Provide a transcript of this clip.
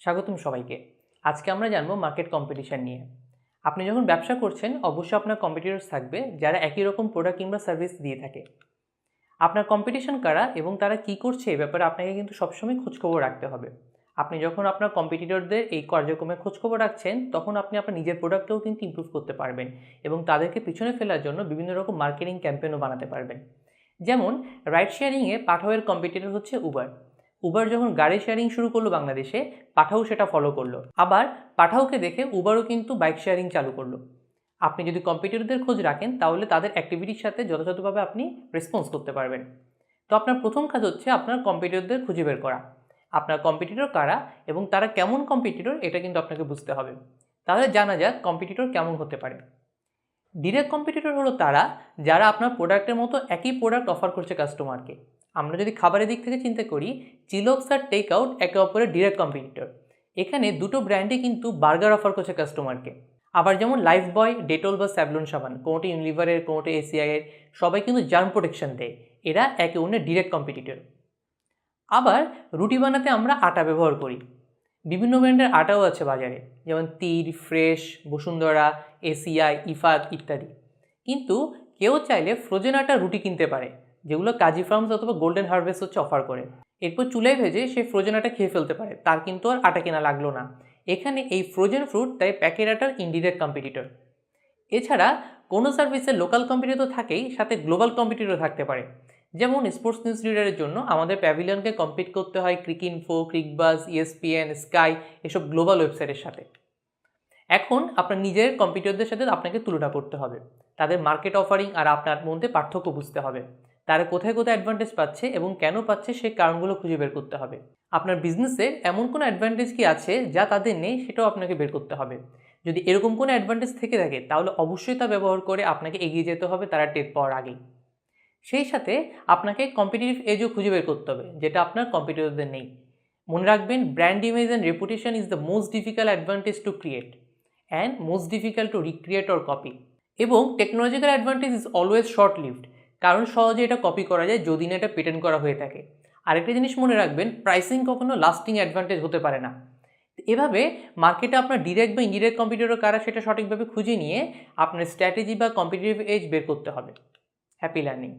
স্বাগতম সবাইকে। আজকে আমরা জানবো মার্কেট কম্পিটিশন নিয়ে। আপনি যখন ব্যবসা করছেন অবশ্যই আপনার কম্পিটিটরস থাকবে যারা একই রকম প্রোডাক্ট কিংবা সার্ভিস দিয়ে থাকে। আপনার কম্পিটিশন কারা এবং তারা কি করছে এই ব্যাপারে আপনাকে কিন্তু সবসময় খোঁজখবর রাখতে হবে। আপনি যখন আপনার কম্পিটিটরদের এই কার্যক্রমে খোঁজখবর রাখছেন তখন আপনি আপনার নিজের প্রোডাক্টটাও কিন্তু ইমপ্রুভ করতে পারবেন এবং তাদেরকে পিছনে ফেলার জন্য বিভিন্ন রকম মার্কেটিং ক্যাম্পেইনও বানাতে পারবেন। যেমন রাইড শেয়ারিংয়ে পাঠাওয়ের কম্পিটিটর হচ্ছে উবার। উবার যখন গাড়ি শেয়ারিং শুরু করলো বাংলাদেশে, পাঠাও সেটা ফলো করলো। আবার পাঠাওকে দেখে উবারও কিন্তু বাইক শেয়ারিং চালু করলো। আপনি যদি কম্পিটিটরদের খোঁজ রাখেন তাহলে তাদের অ্যাক্টিভিটির সাথে যথাযথভাবে আপনি রেসপন্স করতে পারবেন। তো আপনার প্রথম কাজ হচ্ছে আপনার কম্পিটিটরদের খুঁজে বের করা। আপনার কম্পিটিটর কারা এবং তারা কেমন কম্পিটিটর এটা কিন্তু আপনাকে বুঝতে হবে। তাহলে জানা যাক কম্পিটিটর কেমন হতে পারে। ডিরেক্ট কম্পিটিটর হলো তারা যারা আপনার প্রোডাক্টের মতো একই প্রোডাক্ট অফার করছে কাস্টমারকে। আমরা যদি খাবারের দিক থেকে চিন্তা করি, চিলক্স আর টেক আউট একে অপরের ডিরেক্ট কম্পিটিটর। এখানে দুটো ব্র্যান্ডই কিন্তু বার্গার অফার করছে কাস্টমারকে। আবার যেমন লাইফ বয়, ডেটল বা স্যাভলন সাবান, কোনোটি ইউনিলিভারের কোনোটি এসিআইয়ের, সবাই কিন্তু জার্ম প্রোটেকশন দেয়। এরা একে অন্যের ডিরেক্ট কম্পিটিটর। আবার রুটি বানাতে আমরা আটা ব্যবহার করি। বিভিন্ন ব্র্যান্ডের আটাও আছে বাজারে, যেমন তীর, ফ্রেশ, বসুন্ধরা, এসিআই, ইফাত ইত্যাদি। কিন্তু কেউ চাইলে ফ্রোজেন আটা রুটি কিনতে পারে, যেগুলো কাজী ফার্মস অথবা গোল্ডেন হারভেস্ট হচ্ছে অফার করে। এরপর চুলায় ভেজে সে ফ্রোজেন আটা খেয়ে ফেলতে পারে, তার কিন্তু আর আটা কেনা লাগলো না। এখানে এই ফ্রোজেন ফ্রুট তাই প্যাকেট আটার ইনডিরেক্ট কম্পিটিটর। এছাড়া কোনো সার্ভিসের লোকাল কম্পিটিটর থাকেই, সাথে গ্লোবাল কম্পিটিটর থাকতে পারে। যেমন স্পোর্টস নিউজ রিডারের জন্য আমাদের প্যাভিলিয়নকে কম্পিট করতে হয় ক্রিকইনফো, ক্রিকবাজ, ইএসপিএন, স্কাই এসব গ্লোবাল ওয়েবসাইটের সাথে। এখন আপনার নিজের কম্পিটিটরদের সাথে আপনাকে তুলনা করতে হবে, তাদের মার্কেট অফারিং আর আপনার মধ্যে পার্থক্য বুঝতে হবে। তারা কোথায় কোথায় অ্যাডভান্টেজ পাচ্ছে এবং কেন পাচ্ছে সেই কারণগুলো খুঁজে বের করতে হবে। আপনার বিজনেসের এমন কোনো অ্যাডভান্টেজ কি আছে যা তাদের নেই সেটাও আপনাকে বের করতে হবে। যদি এরকম কোনো অ্যাডভান্টেজ থেকে থাকে তাহলে অবশ্যই তা ব্যবহার করে আপনাকে এগিয়ে যেতে হবে তারা টের পাওয়ার আগেই। সেই সাথে আপনাকে কম্পিটিটিভ এজও খুঁজে বের করতে হবে যেটা আপনার কম্পিটিটরদের নেই। মনে রাখবেন, brand image and reputation is the most difficult advantage to create and most difficult to recreate or copy. এবং technological advantage is always short lived, কারণ সহজে এটা কপি করা যায় যদি না এটা পেটেন্ট করা হয়ে থাকে। আরেকটা জিনিস মনে রাখবেন, প্রাইসিং কখনো লাস্টিং অ্যাডভান্টেজ হতে পারে না। এভাবে মার্কেটে আপনার ডিরেক্ট বা ইনডিরেক্ট কম্পিটিটর কারা সেটা সঠিকভাবে খুঁজে নিয়ে আপনার স্ট্র্যাটেজি বা কম্পিটিটিভ এজ বের করতে হবে। Happy learning.